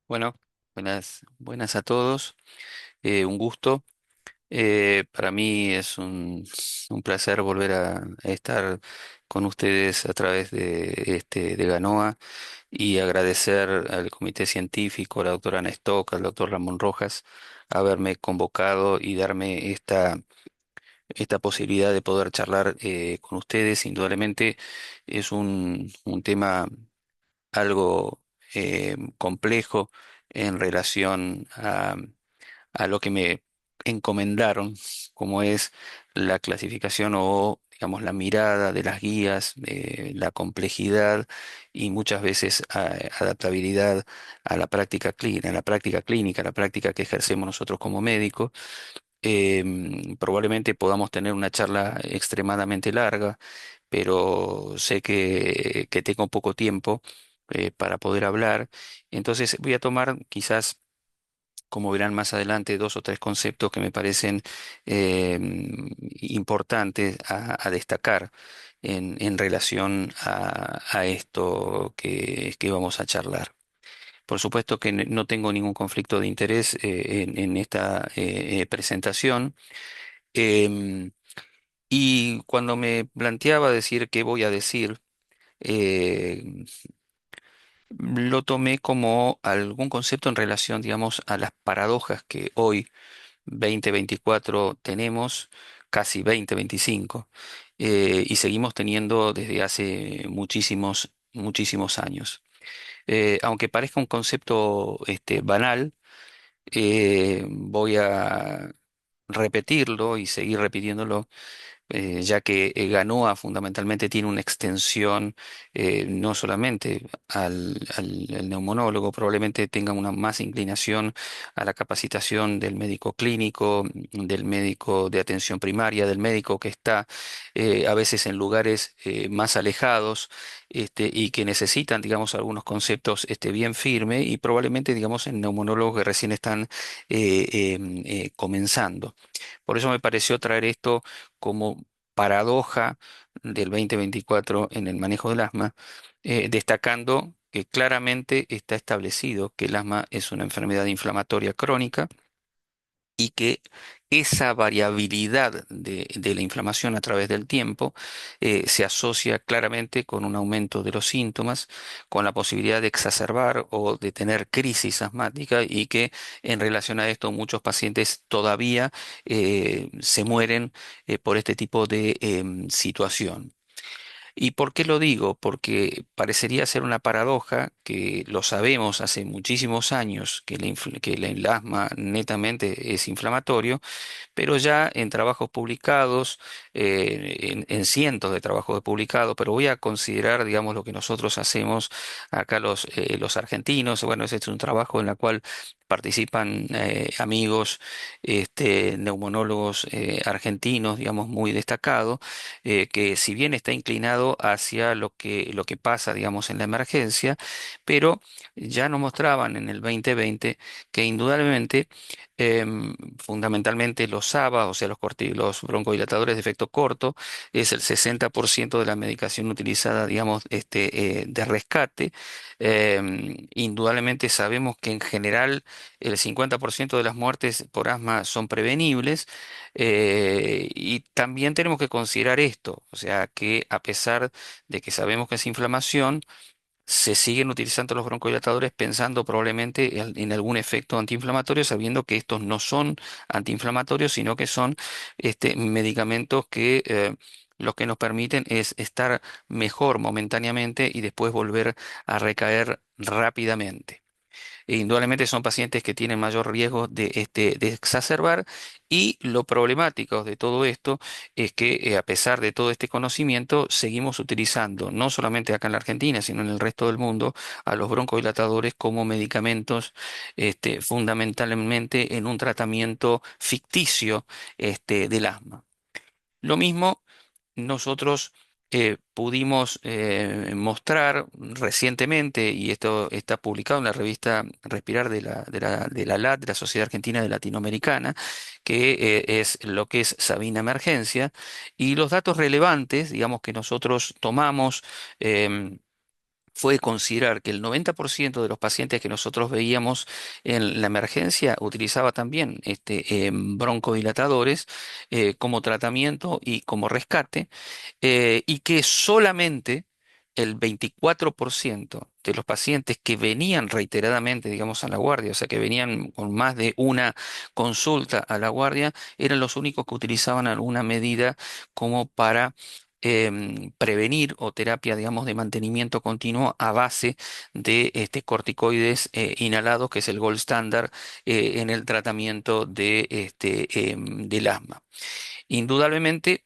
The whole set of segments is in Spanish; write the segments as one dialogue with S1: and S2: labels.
S1: Bueno, buenas a todos. Un gusto. Para mí es un placer volver a estar con ustedes a través de GANOA y agradecer al comité científico, a la doctora Ana Stock, al doctor Ramón Rojas, haberme convocado y darme esta posibilidad de poder charlar con ustedes. Indudablemente es un tema algo complejo en relación a lo que me encomendaron, como es la clasificación o, digamos, la mirada de las guías, la complejidad y muchas veces adaptabilidad a la práctica clínica, a la práctica que ejercemos nosotros como médicos. Probablemente podamos tener una charla extremadamente larga, pero sé que tengo poco tiempo para poder hablar. Entonces voy a tomar quizás, como verán más adelante, dos o tres conceptos que me parecen importantes a destacar en relación a esto que vamos a charlar. Por supuesto que no tengo ningún conflicto de interés en esta presentación. Em, y cuando me planteaba decir qué voy a decir, eh, lo tomé como algún concepto en relación, digamos, a las paradojas que hoy 2024 tenemos, casi 2025, y seguimos teniendo desde hace muchísimos años. Aunque parezca un concepto banal, voy a repetirlo y seguir repitiéndolo, ya que Ganoa fundamentalmente tiene una extensión no solamente al neumonólogo, probablemente tenga una más inclinación a la capacitación del médico clínico, del médico de atención primaria, del médico que está a veces en lugares más alejados, y que necesitan, digamos, algunos conceptos bien firme, y probablemente, digamos, en neumonólogos que recién están comenzando. Por eso me pareció traer esto como paradoja del 2024 en el manejo del asma, destacando que claramente está establecido que el asma es una enfermedad inflamatoria crónica y que esa variabilidad de la inflamación a través del tiempo se asocia claramente con un aumento de los síntomas, con la posibilidad de exacerbar o de tener crisis asmática, y que en relación a esto muchos pacientes todavía se mueren por este tipo de situación. ¿Y por qué lo digo? Porque parecería ser una paradoja que lo sabemos hace muchísimos años que el asma netamente es inflamatorio, pero ya en trabajos publicados, en cientos de trabajos publicados, pero voy a considerar, digamos, lo que nosotros hacemos acá los argentinos. Bueno, ese es un trabajo en el cual participan amigos, neumonólogos argentinos, digamos, muy destacados, que si bien está inclinado hacia lo que pasa, digamos, en la emergencia, pero ya nos mostraban en el 2020 que indudablemente fundamentalmente los SABA, o sea, los broncodilatadores de efecto corto, es el 60% de la medicación utilizada, digamos, de rescate. Indudablemente sabemos que en general el 50% de las muertes por asma son prevenibles, y también tenemos que considerar esto, o sea, que a pesar de que sabemos que es inflamación, se siguen utilizando los broncodilatadores pensando probablemente en algún efecto antiinflamatorio, sabiendo que estos no son antiinflamatorios, sino que son medicamentos que lo que nos permiten es estar mejor momentáneamente y después volver a recaer rápidamente. Indudablemente son pacientes que tienen mayor riesgo de exacerbar, y lo problemático de todo esto es que a pesar de todo este conocimiento seguimos utilizando, no solamente acá en la Argentina, sino en el resto del mundo, a los broncodilatadores como medicamentos fundamentalmente en un tratamiento ficticio del asma. Lo mismo nosotros pudimos mostrar recientemente, y esto está publicado en la revista Respirar de la LAT, de la Sociedad Argentina de Latinoamericana, que es lo que es Sabina Emergencia, y los datos relevantes, digamos, que nosotros tomamos. em, fue considerar que el 90% de los pacientes que nosotros veíamos en la emergencia utilizaba también broncodilatadores como tratamiento y como rescate, y que solamente el 24% de los pacientes que venían reiteradamente, digamos, a la guardia, o sea, que venían con más de una consulta a la guardia, eran los únicos que utilizaban alguna medida como para prevenir o terapia, digamos, de mantenimiento continuo a base de corticoides inhalados, que es el gold standard en el tratamiento del asma. Indudablemente,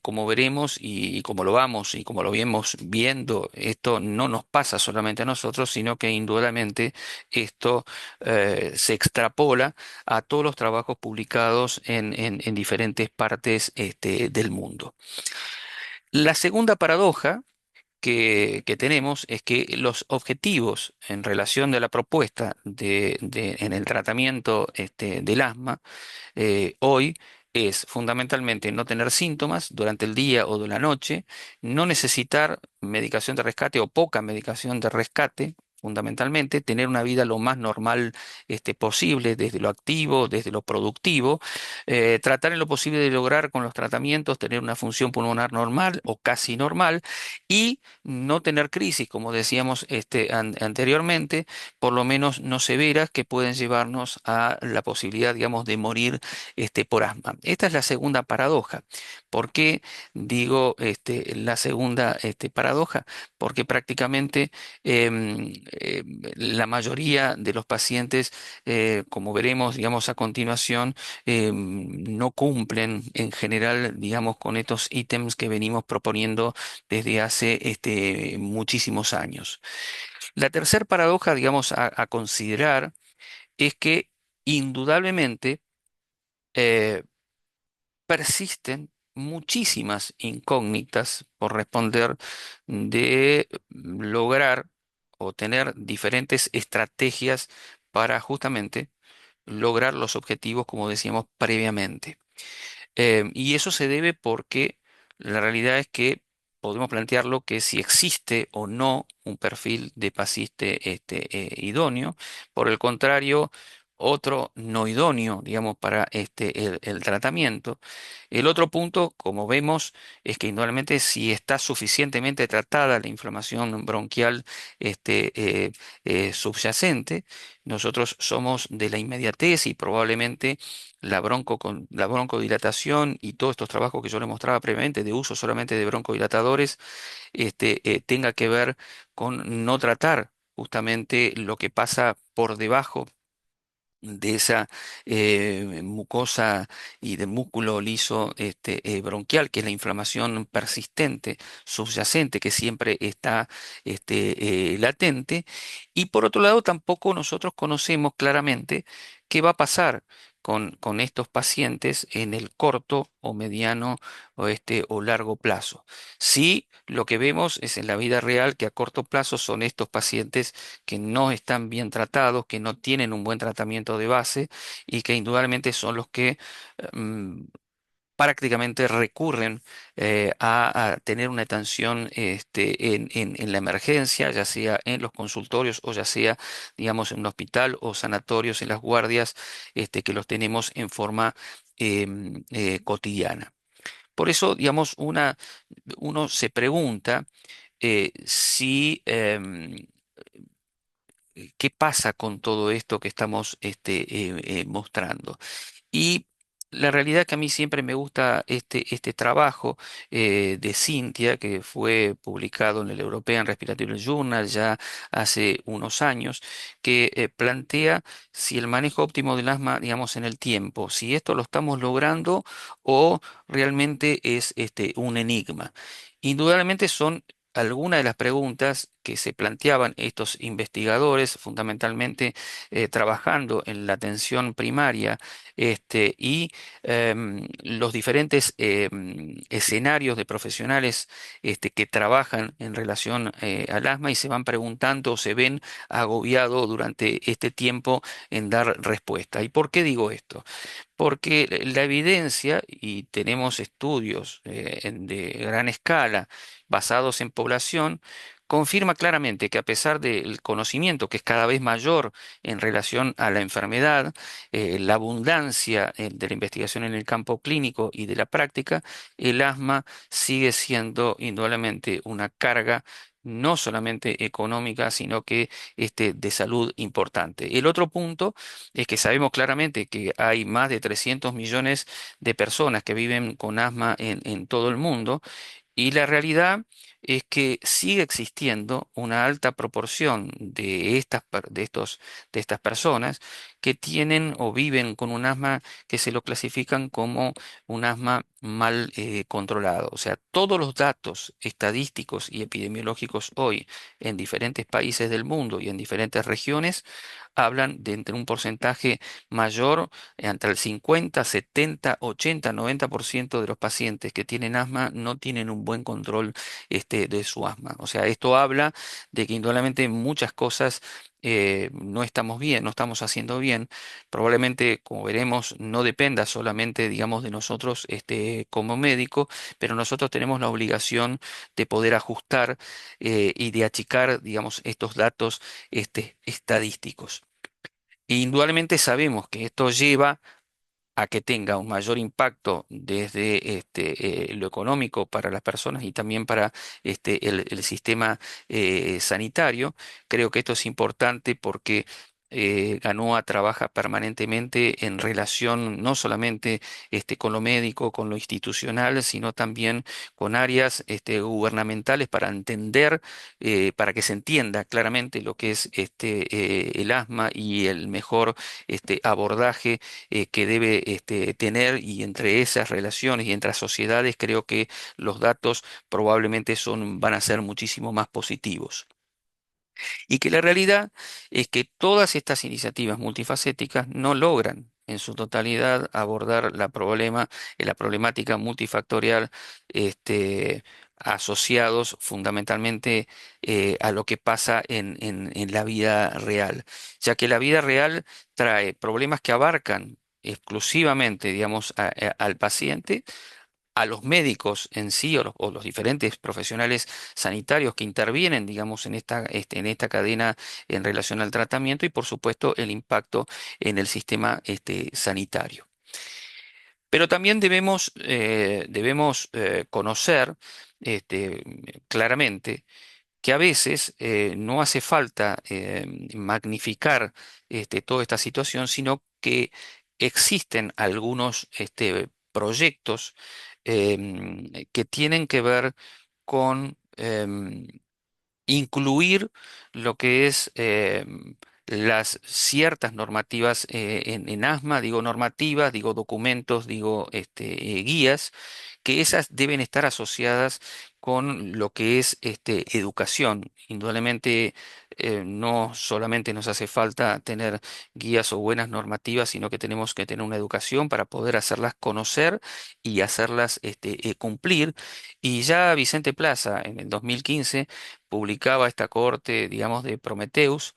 S1: como veremos y como lo vamos y como lo vemos viendo, esto no nos pasa solamente a nosotros, sino que indudablemente esto se extrapola a todos los trabajos publicados en diferentes partes del mundo. La segunda paradoja que tenemos es que los objetivos en relación de la propuesta en el tratamiento del asma hoy es fundamentalmente no tener síntomas durante el día o de la noche, no necesitar medicación de rescate o poca medicación de rescate. Fundamentalmente, tener una vida lo más normal posible, desde lo activo, desde lo productivo, tratar en lo posible de lograr con los tratamientos tener una función pulmonar normal o casi normal y no tener crisis, como decíamos anteriormente, por lo menos no severas, que pueden llevarnos a la posibilidad, digamos, de morir por asma. Esta es la segunda paradoja. ¿Por qué digo la segunda paradoja? Porque prácticamente la mayoría de los pacientes, como veremos, digamos, a continuación, no cumplen en general, digamos, con estos ítems que venimos proponiendo desde hace muchísimos años. La tercera paradoja, digamos, a considerar es que indudablemente eh, persisten muchísimas incógnitas por responder de lograr o tener diferentes estrategias para justamente lograr los objetivos, como decíamos previamente. Y eso se debe porque la realidad es que podemos plantearlo que si existe o no un perfil de paciente idóneo, por el contrario, otro no idóneo, digamos, para el tratamiento. El otro punto, como vemos, es que indudablemente si está suficientemente tratada la inflamación bronquial subyacente, nosotros somos de la inmediatez y probablemente la broncodilatación y todos estos trabajos que yo le mostraba previamente de uso solamente de broncodilatadores, tenga que ver con no tratar justamente lo que pasa por debajo de esa mucosa y de músculo liso bronquial, que es la inflamación persistente, subyacente, que siempre está latente. Y por otro lado, tampoco nosotros conocemos claramente qué va a pasar con estos pacientes en el corto o mediano o largo plazo. Sí, lo que vemos es en la vida real que a corto plazo son estos pacientes que no están bien tratados, que no tienen un buen tratamiento de base y que indudablemente son los que mm, prácticamente recurren a tener una atención en la emergencia, ya sea en los consultorios o ya sea, digamos, en un hospital o sanatorios, en las guardias, que los tenemos en forma cotidiana. Por eso, digamos, uno se pregunta si qué pasa con todo esto que estamos mostrando. Y la realidad que a mí siempre me gusta este trabajo de Cynthia, que fue publicado en el European Respiratory Journal ya hace unos años, que plantea si el manejo óptimo del asma, digamos, en el tiempo, si esto lo estamos logrando o realmente es un enigma. Indudablemente son algunas de las preguntas que se planteaban estos investigadores, fundamentalmente trabajando en la atención primaria y los diferentes escenarios de profesionales que trabajan en relación al asma y se van preguntando o se ven agobiados durante este tiempo en dar respuesta. ¿Y por qué digo esto? Porque la evidencia, y tenemos estudios de gran escala basados en población, confirma claramente que a pesar del conocimiento que es cada vez mayor en relación a la enfermedad, la abundancia de la investigación en el campo clínico y de la práctica, el asma sigue siendo indudablemente una carga no solamente económica, sino que de salud importante. El otro punto es que sabemos claramente que hay más de 300 millones de personas que viven con asma en todo el mundo y la realidad es que sigue existiendo una alta proporción de de estas personas que tienen o viven con un asma que se lo clasifican como un asma mal controlado. O sea, todos los datos estadísticos y epidemiológicos hoy en diferentes países del mundo y en diferentes regiones hablan de entre un porcentaje mayor, entre el 50, 70, 80, 90% de los pacientes que tienen asma no tienen un buen control de su asma. O sea, esto habla de que indudablemente muchas cosas no estamos bien, no estamos haciendo bien. Probablemente, como veremos, no dependa solamente, digamos, de nosotros como médico, pero nosotros tenemos la obligación de poder ajustar y de achicar, digamos, estos datos estadísticos. E indudablemente sabemos que esto lleva a que tenga un mayor impacto desde lo económico para las personas y también para el sistema sanitario. Creo que esto es importante porque Ganoa trabaja permanentemente en relación no solamente con lo médico, con lo institucional, sino también con áreas gubernamentales para entender, para que se entienda claramente lo que es el asma y el mejor abordaje que debe tener y entre esas relaciones y entre las sociedades creo que los datos probablemente van a ser muchísimo más positivos. Y que la realidad es que todas estas iniciativas multifacéticas no logran en su totalidad abordar la problemática multifactorial este, asociados fundamentalmente a lo que pasa en la vida real, ya que la vida real trae problemas que abarcan exclusivamente, digamos, al paciente, a los médicos en sí o los diferentes profesionales sanitarios que intervienen, digamos, en esta cadena en relación al tratamiento y, por supuesto, el impacto en el sistema sanitario. Pero también debemos conocer claramente que a veces no hace falta magnificar toda esta situación, sino que existen algunos proyectos que tienen que ver con incluir lo que es las ciertas normativas en asma, digo normativas, digo documentos, digo guías, que esas deben estar asociadas con lo que es educación. Indudablemente no solamente nos hace falta tener guías o buenas normativas, sino que tenemos que tener una educación para poder hacerlas conocer y hacerlas cumplir. Y ya Vicente Plaza en el 2015 publicaba esta cohorte, digamos, de Prometheus,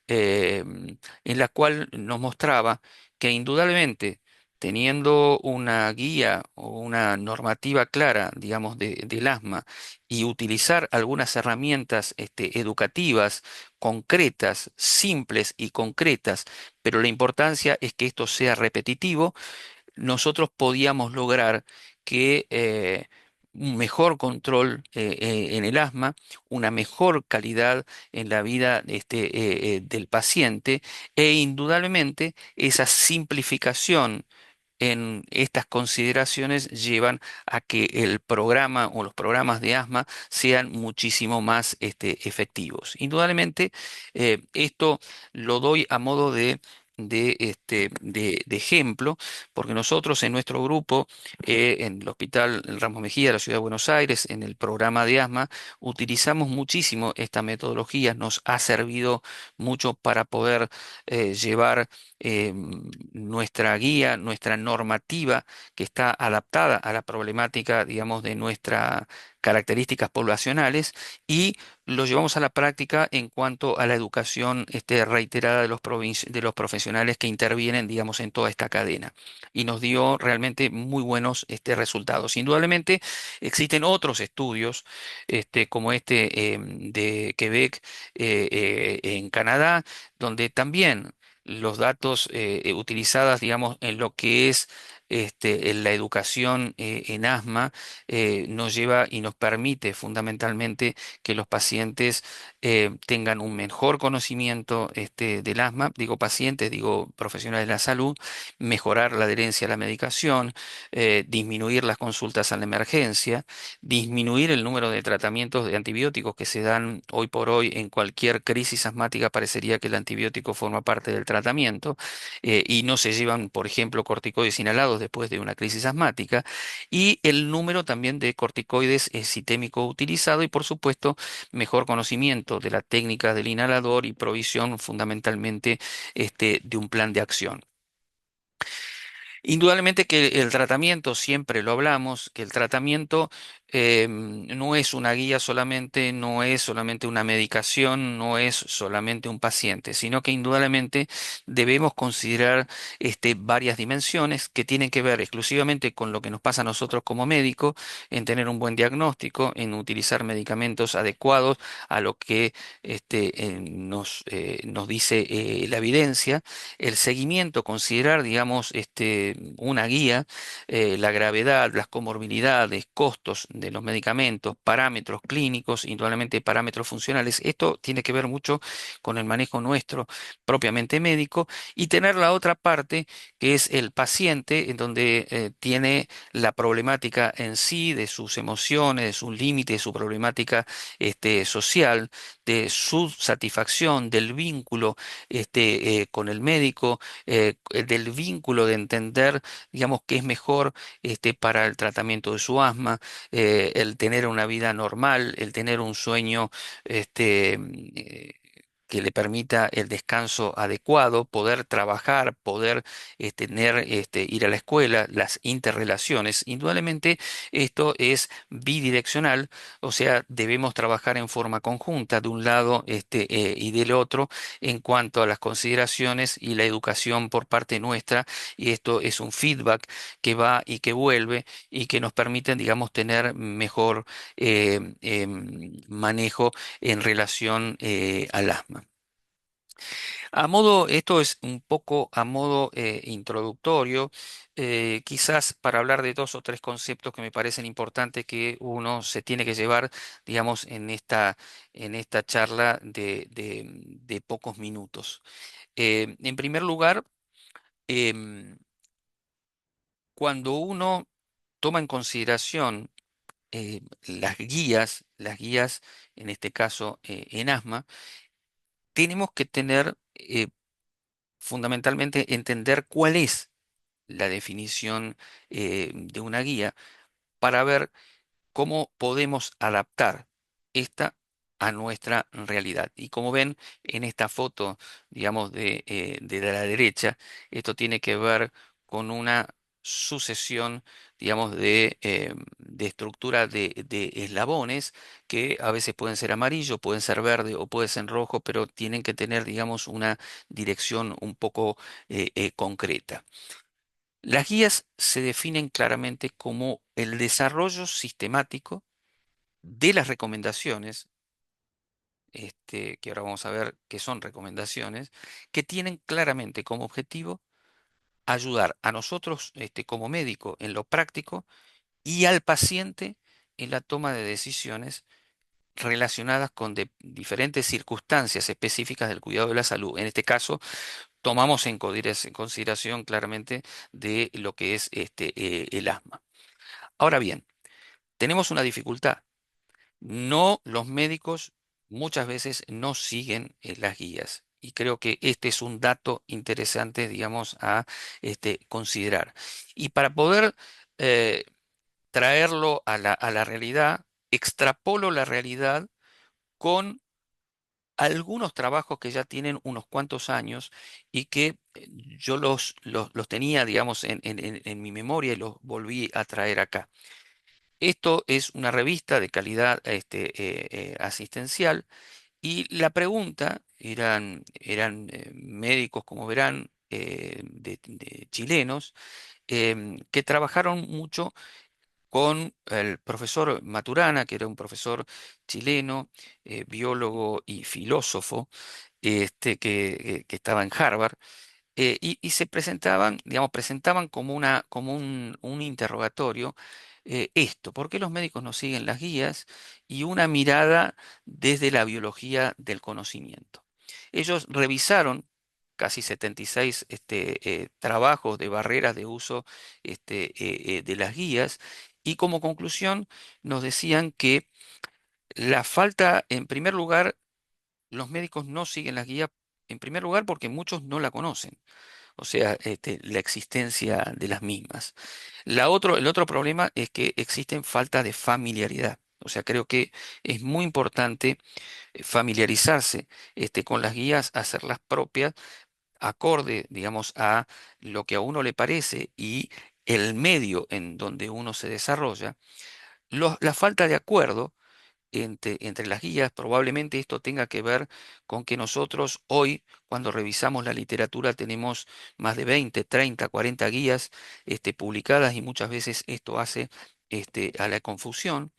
S1: en la cual nos mostraba que indudablemente teniendo una guía o una normativa clara, digamos, del asma y utilizar algunas herramientas educativas concretas, simples y concretas, pero la importancia es que esto sea repetitivo, nosotros podíamos lograr que un mejor control en el asma, una mejor calidad en la vida del paciente e indudablemente esa simplificación en estas consideraciones llevan a que el programa o los programas de asma sean muchísimo más efectivos. Indudablemente, esto lo doy a modo de ejemplo, porque nosotros en nuestro grupo, en el Hospital Ramos Mejía de la Ciudad de Buenos Aires, en el programa de asma, utilizamos muchísimo esta metodología, nos ha servido mucho para poder llevar nuestra guía, nuestra normativa que está adaptada a la problemática, digamos, características poblacionales y lo llevamos a la práctica en cuanto a la educación reiterada de de los profesionales que intervienen, digamos, en toda esta cadena. Y nos dio realmente muy buenos resultados. Indudablemente existen otros estudios, como de Quebec, en Canadá, donde también los datos utilizadas, digamos, en lo que es en la educación en asma, nos lleva y nos permite fundamentalmente que los pacientes tengan un mejor conocimiento del asma, digo pacientes, digo profesionales de la salud, mejorar la adherencia a la medicación, disminuir las consultas a la emergencia, disminuir el número de tratamientos de antibióticos que se dan hoy por hoy en cualquier crisis asmática. Parecería que el antibiótico forma parte del tratamiento y no se llevan, por ejemplo, corticoides inhalados después de una crisis asmática, y el número también de corticoides sistémico utilizado y, por supuesto, mejor conocimiento de la técnica del inhalador y provisión fundamentalmente de un plan de acción. Indudablemente que el tratamiento, siempre lo hablamos, que el tratamiento no es una guía solamente, no es solamente una medicación, no es solamente un paciente, sino que indudablemente debemos considerar varias dimensiones que tienen que ver exclusivamente con lo que nos pasa a nosotros como médico, en tener un buen diagnóstico, en utilizar medicamentos adecuados a lo que nos dice la evidencia, el seguimiento, considerar, digamos, una guía, la gravedad, las comorbilidades, costos de los medicamentos, parámetros clínicos, indudablemente parámetros funcionales. Esto tiene que ver mucho con el manejo nuestro propiamente médico, y tener la otra parte que es el paciente, en donde tiene la problemática en sí, de sus emociones, de sus límites, su problemática social, de su satisfacción, del vínculo con el médico, del vínculo de entender, digamos, qué es mejor para el tratamiento de su asma, el tener una vida normal, el tener un sueño este, eh, que le permita el descanso adecuado, poder trabajar, poder ir a la escuela, las interrelaciones. Indudablemente esto es bidireccional, o sea, debemos trabajar en forma conjunta de un lado y del otro en cuanto a las consideraciones y la educación por parte nuestra, y esto es un feedback que va y que vuelve y que nos permiten, digamos, tener mejor manejo en relación al asma. Esto es un poco a modo introductorio, quizás para hablar de dos o tres conceptos que me parecen importantes que uno se tiene que llevar, digamos, en esta charla de pocos minutos. En primer lugar, em, cuando uno toma en consideración las guías, en este caso en asma, tenemos que tener fundamentalmente entender cuál es la definición de una guía para ver cómo podemos adaptar esta a nuestra realidad. Y como ven en esta foto, digamos, de la derecha, esto tiene que ver con una sucesión, digamos, de estructura de eslabones que a veces pueden ser amarillo, pueden ser verde o pueden ser rojo, pero tienen que tener, digamos, una dirección un poco concreta. Las guías se definen claramente como el desarrollo sistemático de las recomendaciones, que ahora vamos a ver qué son recomendaciones, que tienen claramente como objetivo ayudar a nosotros, como médico en lo práctico, y al paciente en la toma de decisiones relacionadas con diferentes circunstancias específicas del cuidado de la salud. En este caso, tomamos en consideración claramente de lo que es el asma. Ahora bien, tenemos una dificultad. No, los médicos muchas veces no siguen las guías. Y creo que este es un dato interesante, digamos, a considerar. Y para poder eh, traerlo a la realidad, extrapolo la realidad con algunos trabajos que ya tienen unos cuantos años y que yo los tenía, digamos, en mi memoria y los volví a traer acá. Esto es una revista de calidad asistencial y la pregunta eran médicos, como verán, de chilenos, que trabajaron mucho con el profesor Maturana, que era un profesor chileno, biólogo y filósofo, que estaba en Harvard, y se presentaban, digamos, presentaban como un interrogatorio, esto, ¿por qué los médicos no siguen las guías? Y una mirada desde la biología del conocimiento. Ellos revisaron casi 76 trabajos de barreras de uso de las guías y como conclusión nos decían que la falta, en primer lugar, los médicos no siguen las guías, en primer lugar porque muchos no la conocen, o sea, la existencia de las mismas. El otro problema es que existen falta de familiaridad. O sea, creo que es muy importante familiarizarse con las guías, hacerlas propias, acorde, digamos, a lo que a uno le parece y el medio en donde uno se desarrolla. La falta de acuerdo entre las guías, probablemente esto tenga que ver con que nosotros hoy, cuando revisamos la literatura, tenemos más de 20, 30, 40 guías publicadas y muchas veces esto hace a la confusión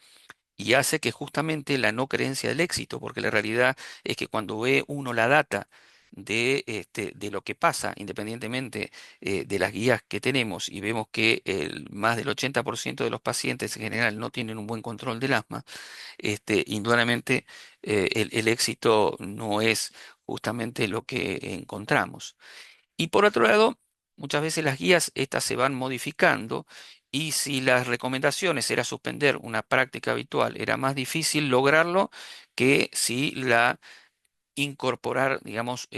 S1: y hace que justamente la no creencia del éxito, porque la realidad es que cuando ve uno la data de lo que pasa, independientemente de las guías que tenemos, y vemos que más del 80% de los pacientes en general no tienen un buen control del asma, indudablemente el éxito no es justamente lo que encontramos. Y por otro lado, muchas veces las guías estas se van modificando y si las recomendaciones era suspender una práctica habitual, era más difícil lograrlo que si la incorporar, digamos,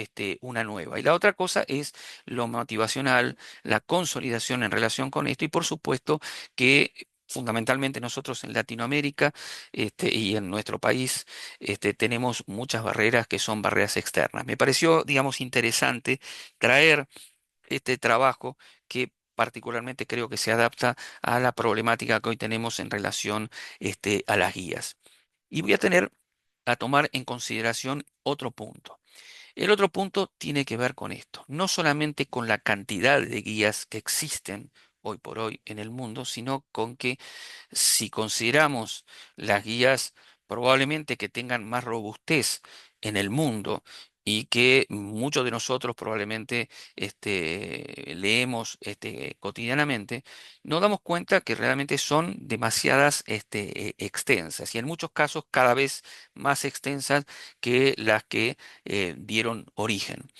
S1: una nueva. Y la otra cosa es lo motivacional, la consolidación en relación con esto y por supuesto que fundamentalmente nosotros en Latinoamérica y en nuestro país tenemos muchas barreras que son barreras externas. Me pareció, digamos, interesante traer este trabajo que particularmente creo que se adapta a la problemática que hoy tenemos en relación a las guías. Y voy a tomar en consideración otro punto. El otro punto tiene que ver con esto, no solamente con la cantidad de guías que existen hoy por hoy en el mundo, sino con que si consideramos las guías probablemente que tengan más robustez en el mundo y que muchos de nosotros probablemente leemos cotidianamente, nos damos cuenta que realmente son demasiadas extensas y en muchos casos cada vez más extensas que las que dieron origen.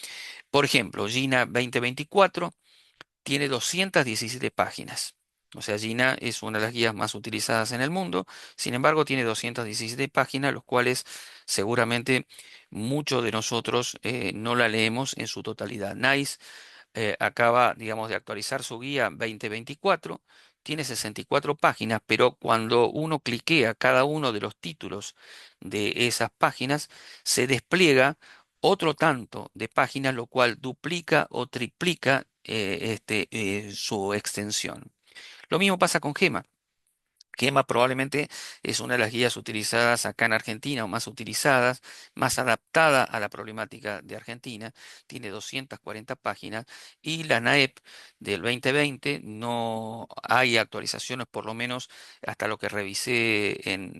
S1: Por ejemplo, Gina 2024 tiene 217 páginas. O sea, Gina es una de las guías más utilizadas en el mundo. Sin embargo, tiene 217 páginas, los cuales seguramente muchos de nosotros no la leemos en su totalidad. NICE acaba, digamos, de actualizar su guía 2024. Tiene 64 páginas, pero cuando uno cliquea cada uno de los títulos de esas páginas, se despliega otro tanto de páginas, lo cual duplica o triplica su extensión. Lo mismo pasa con Gema. Gema probablemente es una de las guías utilizadas acá en Argentina o más utilizadas, más adaptada a la problemática de Argentina. Tiene 240 páginas y la NAEP del 2020 no hay actualizaciones, por lo menos hasta lo que revisé en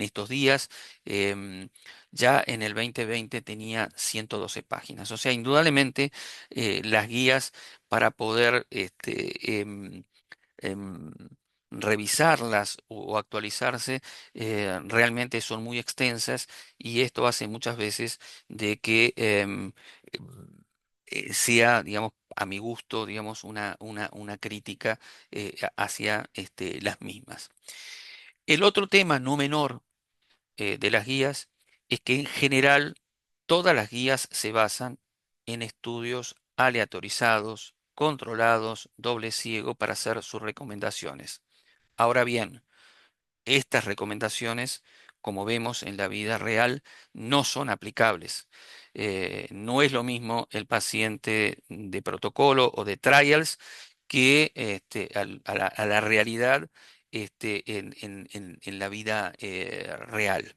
S1: estos días. em, ya en el 2020 tenía 112 páginas. O sea, indudablemente las guías para poder em, revisarlas o actualizarse, realmente son muy extensas y esto hace muchas veces de que sea, digamos, a mi gusto, digamos, una crítica hacia las mismas. El otro tema no menor de las guías es que en general todas las guías se basan en estudios aleatorizados, controlados, doble ciego para hacer sus recomendaciones. Ahora bien, estas recomendaciones, como vemos en la vida real, no son aplicables. No es lo mismo el paciente de protocolo o de trials que a la realidad en la vida real.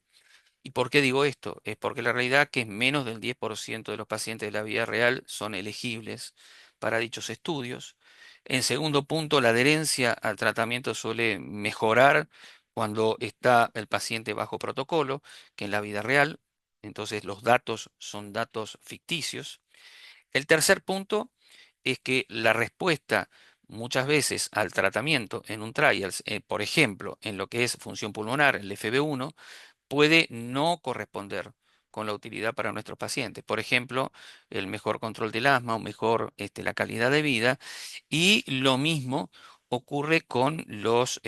S1: ¿Y por qué digo esto? Es porque la realidad que es menos del 10% de los pacientes de la vida real son elegibles para dichos estudios. En segundo punto, la adherencia al tratamiento suele mejorar cuando está el paciente bajo protocolo, que en la vida real. Entonces los datos son datos ficticios. El tercer punto es que la respuesta muchas veces al tratamiento en un trials, por ejemplo, en lo que es función pulmonar, el FB1, puede no corresponder con la utilidad para nuestros pacientes. Por ejemplo, el mejor control del asma o mejor la calidad de vida. Y lo mismo ocurre con los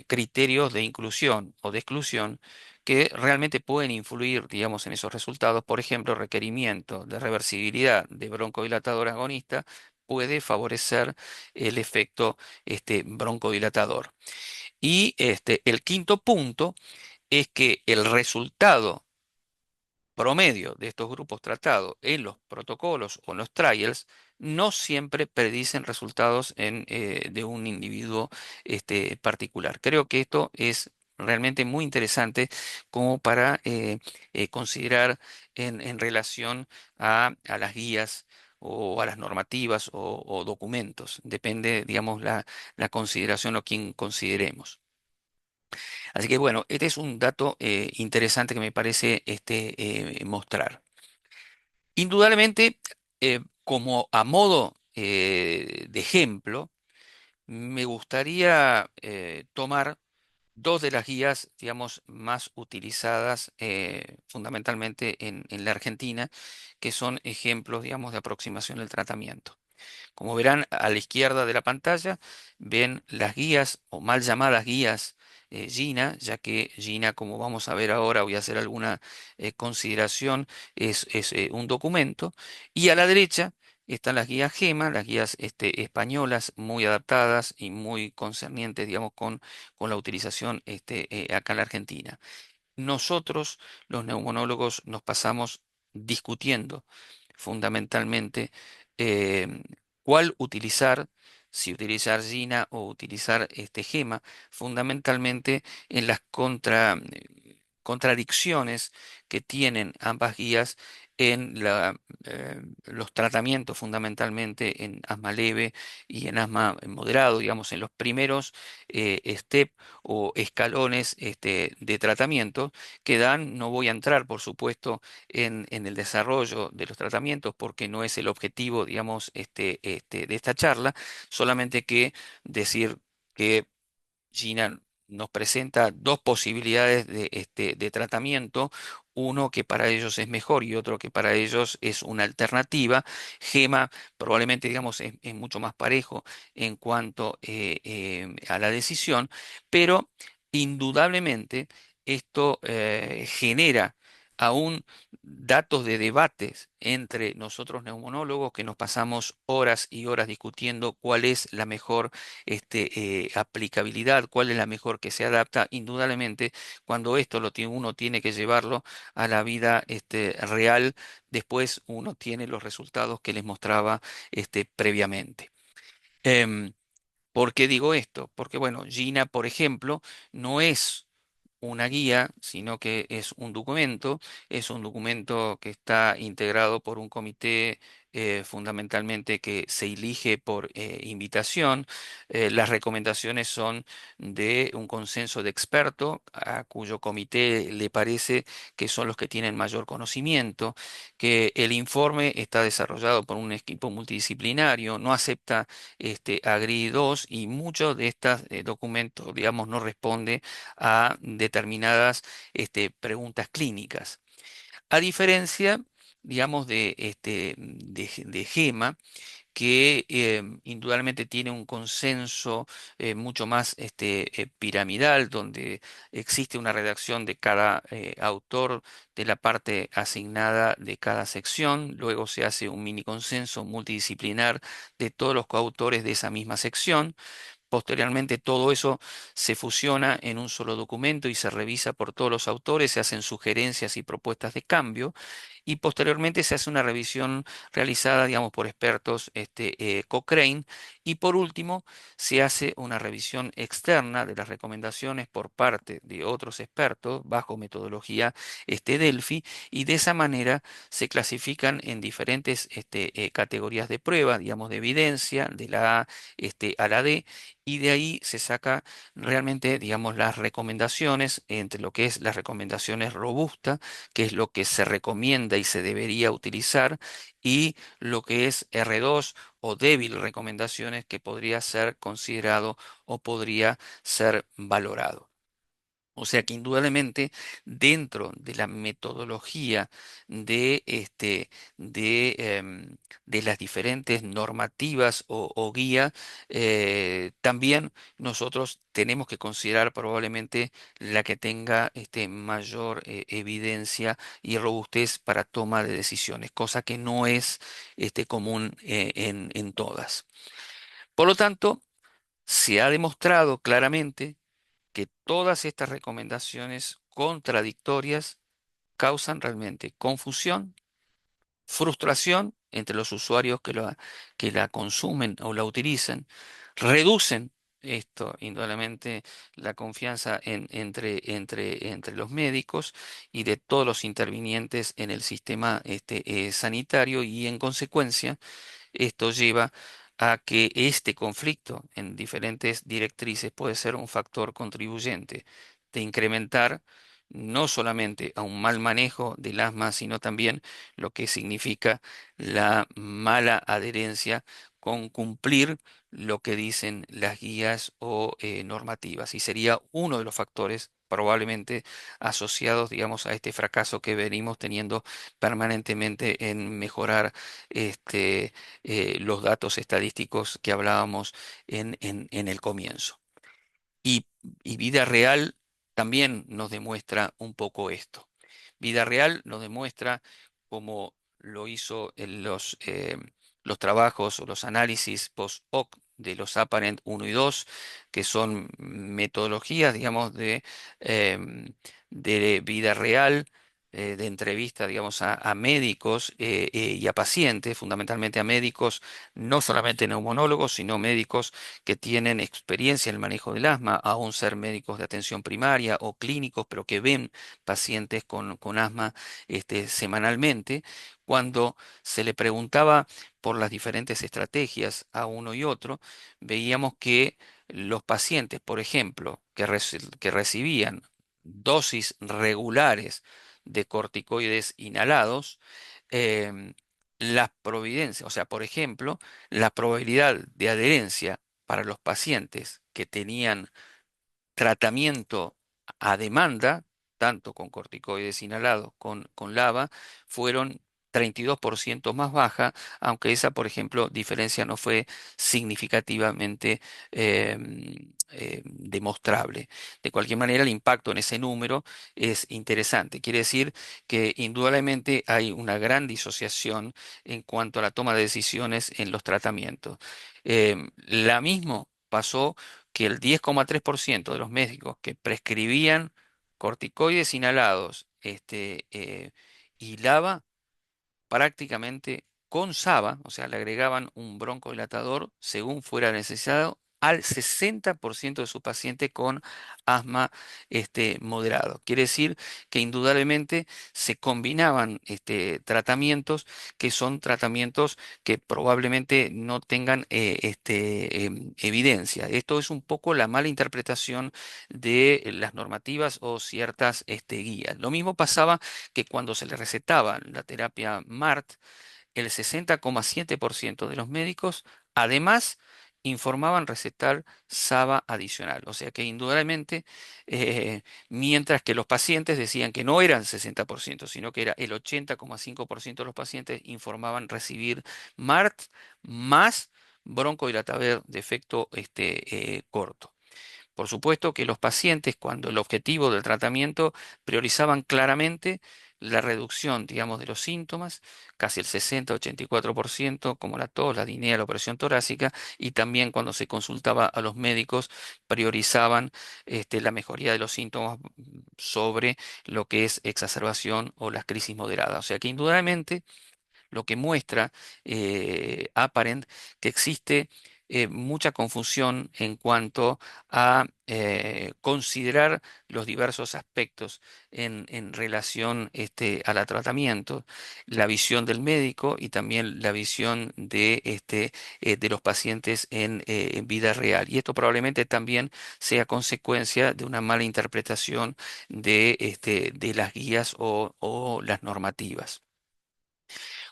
S1: criterios de inclusión o de exclusión que realmente pueden influir, digamos, en esos resultados. Por ejemplo, requerimiento de reversibilidad de broncodilatador agonista puede favorecer el efecto broncodilatador. Y el quinto punto es que el resultado promedio de estos grupos tratados en los protocolos o en los trials no siempre predicen resultados de un individuo particular. Creo que esto es realmente muy interesante como para considerar en relación a las guías o a las normativas o documentos. Depende, digamos, la consideración o quien consideremos. Así que bueno, este es un dato interesante que me parece mostrar. Indudablemente, como a modo de ejemplo, me gustaría tomar dos de las guías, digamos, más utilizadas fundamentalmente en la Argentina, que son ejemplos, digamos, de aproximación al tratamiento. Como verán a la izquierda de la pantalla, ven las guías o mal llamadas guías GINA, ya que GINA, como vamos a ver ahora, voy a hacer alguna consideración, es un documento. Y a la derecha están las guías GEMA, las guías españolas muy adaptadas y muy concernientes, digamos, con la utilización acá en la Argentina. Nosotros, los neumonólogos, nos pasamos discutiendo fundamentalmente em, cuál utilizar, si utilizar GINA o utilizar GEMA, fundamentalmente en las contradicciones que tienen ambas guías en los tratamientos fundamentalmente en asma leve y en asma moderado, digamos, en los primeros step o escalones de tratamiento que dan. No voy a entrar, por supuesto, en el desarrollo de los tratamientos porque no es el objetivo, digamos, de esta charla, solamente que decir que Gina nos presenta dos posibilidades de tratamiento, uno que para ellos es mejor y otro que para ellos es una alternativa. Gema probablemente, digamos, es mucho más parejo en cuanto a la decisión, pero indudablemente esto genera aún datos de debates entre nosotros neumonólogos que nos pasamos horas y horas discutiendo cuál es la mejor aplicabilidad, cuál es la mejor que se adapta. Indudablemente, cuando esto uno tiene que llevarlo a la vida real, después uno tiene los resultados que les mostraba previamente. Em, ¿Por qué digo esto? Porque, bueno, Gina, por ejemplo, no es una guía, sino que es un documento que está integrado por un comité fundamentalmente que se elige por invitación. Las recomendaciones son de un consenso de expertos, a cuyo comité le parece que son los que tienen mayor conocimiento, que el informe está desarrollado por un equipo multidisciplinario, no acepta agri 2 y muchos de estos documentos, digamos, no responde a determinadas preguntas clínicas. A diferencia, digamos, de GEMA, que indudablemente tiene un consenso mucho más piramidal, donde existe una redacción de cada autor de la parte asignada de cada sección, luego se hace un mini consenso multidisciplinar de todos los coautores de esa misma sección. Posteriormente todo eso se fusiona en un solo documento y se revisa por todos los autores, se hacen sugerencias y propuestas de cambio y posteriormente se hace una revisión realizada, digamos, por expertos Cochrane, y por último se hace una revisión externa de las recomendaciones por parte de otros expertos bajo metodología Delphi, y de esa manera se clasifican en diferentes categorías de prueba, digamos, de evidencia, de la A a la D, y de ahí se saca realmente, digamos, las recomendaciones entre lo que es las recomendaciones robustas, que es lo que se recomienda y se debería utilizar, y lo que es R2 o débil recomendaciones, que podría ser considerado o podría ser valorado. O sea que indudablemente dentro de la metodología de, de las diferentes normativas o guía, también nosotros tenemos que considerar probablemente la que tenga mayor evidencia y robustez para toma de decisiones, cosa que no es común en todas. Por lo tanto, se ha demostrado claramente que todas estas recomendaciones contradictorias causan realmente confusión, frustración entre los usuarios que la consumen o la utilizan, reducen esto, indudablemente, la confianza entre los médicos y de todos los intervinientes en el sistema sanitario, y en consecuencia esto lleva a que este conflicto en diferentes directrices puede ser un factor contribuyente de incrementar no solamente a un mal manejo del asma, sino también lo que significa la mala adherencia con cumplir lo que dicen las guías o normativas. Y sería uno de los factores probablemente asociados, digamos, a este fracaso que venimos teniendo permanentemente en mejorar los datos estadísticos que hablábamos en el comienzo. Y, y vida real también nos demuestra un poco esto. Vida real nos demuestra, como lo hizo en los trabajos o los análisis post-hoc de los Apparent 1 y 2, que son metodologías, digamos, de vida real, de entrevista, digamos, a médicos y a pacientes, fundamentalmente a médicos, no solamente neumonólogos, sino médicos que tienen experiencia en el manejo del asma, aún ser médicos de atención primaria o clínicos, pero que ven pacientes con asma semanalmente. Cuando se le preguntaba por las diferentes estrategias a uno y otro, veíamos que los pacientes, por ejemplo, que recibían dosis regulares de corticoides inhalados, em, las providencias, o sea, por ejemplo, la probabilidad de adherencia para los pacientes que tenían tratamiento a demanda, tanto con corticoides inhalados con LABA, fueron 32% más baja, aunque esa, por ejemplo, diferencia no fue significativamente demostrable. De cualquier manera, el impacto en ese número es interesante. Quiere decir que indudablemente hay una gran disociación en cuanto a la toma de decisiones en los tratamientos. La mismo pasó que el 10,3% de los médicos que prescribían corticoides inhalados y LABA, prácticamente con SABA, o sea, le agregaban un broncodilatador según fuera necesario al 60% de su paciente con asma moderado. Quiere decir que indudablemente se combinaban tratamientos que son tratamientos que probablemente no tengan evidencia. Esto es un poco la mala interpretación de las normativas o ciertas guías. Lo mismo pasaba que cuando se le recetaba la terapia MART, el 60,7% de los médicos además informaban recetar SABA adicional. O sea que indudablemente, eh, mientras que los pacientes decían que no eran 60%, sino que era el 80,5% de los pacientes informaban recibir MART más broncodilatador de efecto corto. Por supuesto que los pacientes, cuando el objetivo del tratamiento, priorizaban claramente la reducción, digamos, de los síntomas, casi el 60-84%, como la tos, la disnea, la opresión torácica, y también cuando se consultaba a los médicos, priorizaban la mejoría de los síntomas sobre lo que es exacerbación o las crisis moderadas. O sea que indudablemente lo que muestra Apparent que existe mucha confusión en cuanto a considerar los diversos aspectos en relación a la tratamiento, la visión del médico y también la visión de los pacientes en vida real. Y esto probablemente también sea consecuencia de una mala interpretación de las guías o las normativas.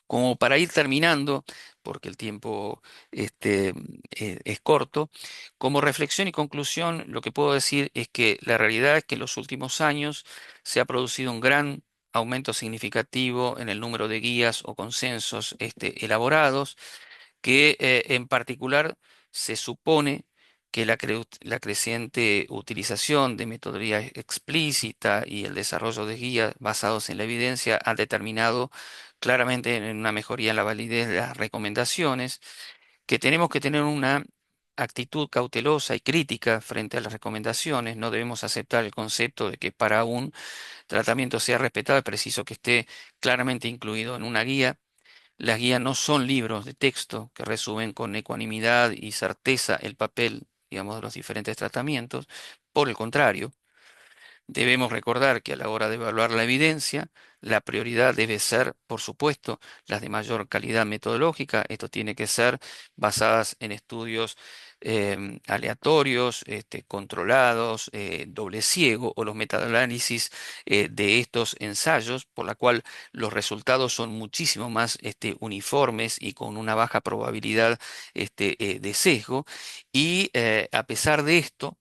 S1: Como para ir terminando, porque el tiempo este, es corto, como reflexión y conclusión, lo que puedo decir es que la realidad es que en los últimos años se ha producido un gran aumento significativo en el número de guías o consensos elaborados que en particular se supone que la creciente utilización de metodología explícita y el desarrollo de guías basados en la evidencia han determinado claramente en una mejoría en la validez de las recomendaciones, que tenemos que tener una actitud cautelosa y crítica frente a las recomendaciones. No debemos aceptar el concepto de que para un tratamiento sea respetado es preciso que esté claramente incluido en una guía. Las guías no son libros de texto que resumen con ecuanimidad y certeza el papel, digamos, de los diferentes tratamientos. Por el contrario, debemos recordar que a la hora de evaluar la evidencia, la prioridad debe ser, por supuesto, las de mayor calidad metodológica. Esto tiene que ser basadas en estudios aleatorios, controlados, doble ciego o los metaanálisis de estos ensayos, por la cual los resultados son muchísimo más uniformes y con una baja probabilidad de sesgo. Y a pesar de esto,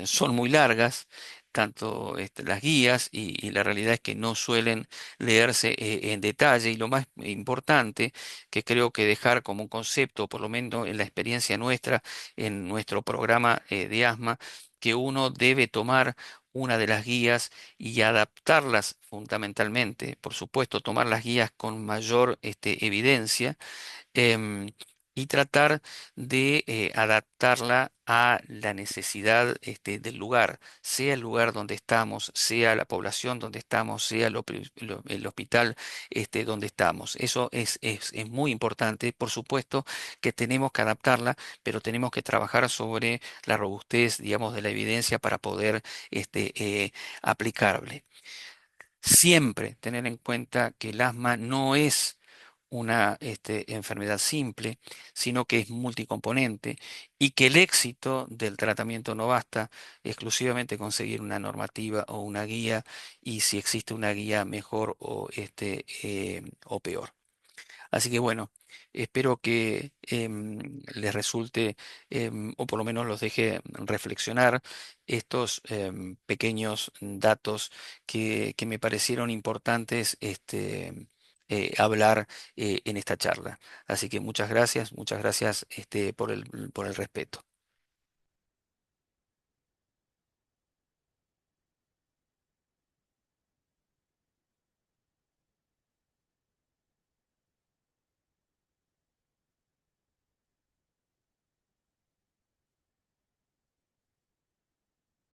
S1: son muy largas, tanto las guías, y la realidad es que no suelen leerse en detalle. Y lo más importante que creo que dejar como un concepto, por lo menos en la experiencia nuestra, en nuestro programa de asma, que uno debe tomar una de las guías y adaptarlas fundamentalmente. Por supuesto, tomar las guías con mayor evidencia, em, y tratar de adaptarla a la necesidad del lugar, sea el lugar donde estamos, sea la población donde estamos, sea el hospital donde estamos. Eso es muy importante. Por supuesto que tenemos que adaptarla, pero tenemos que trabajar sobre la robustez, digamos, de la evidencia para poder aplicable. Siempre tener en cuenta que el asma no es una enfermedad simple, sino que es multicomponente y que el éxito del tratamiento no basta exclusivamente conseguir una normativa o una guía, y si existe una guía mejor o peor. Así que bueno, espero que les resulte, o por lo menos los deje reflexionar estos pequeños datos que me parecieron importantes hablar en esta charla. Así que muchas gracias por el respeto.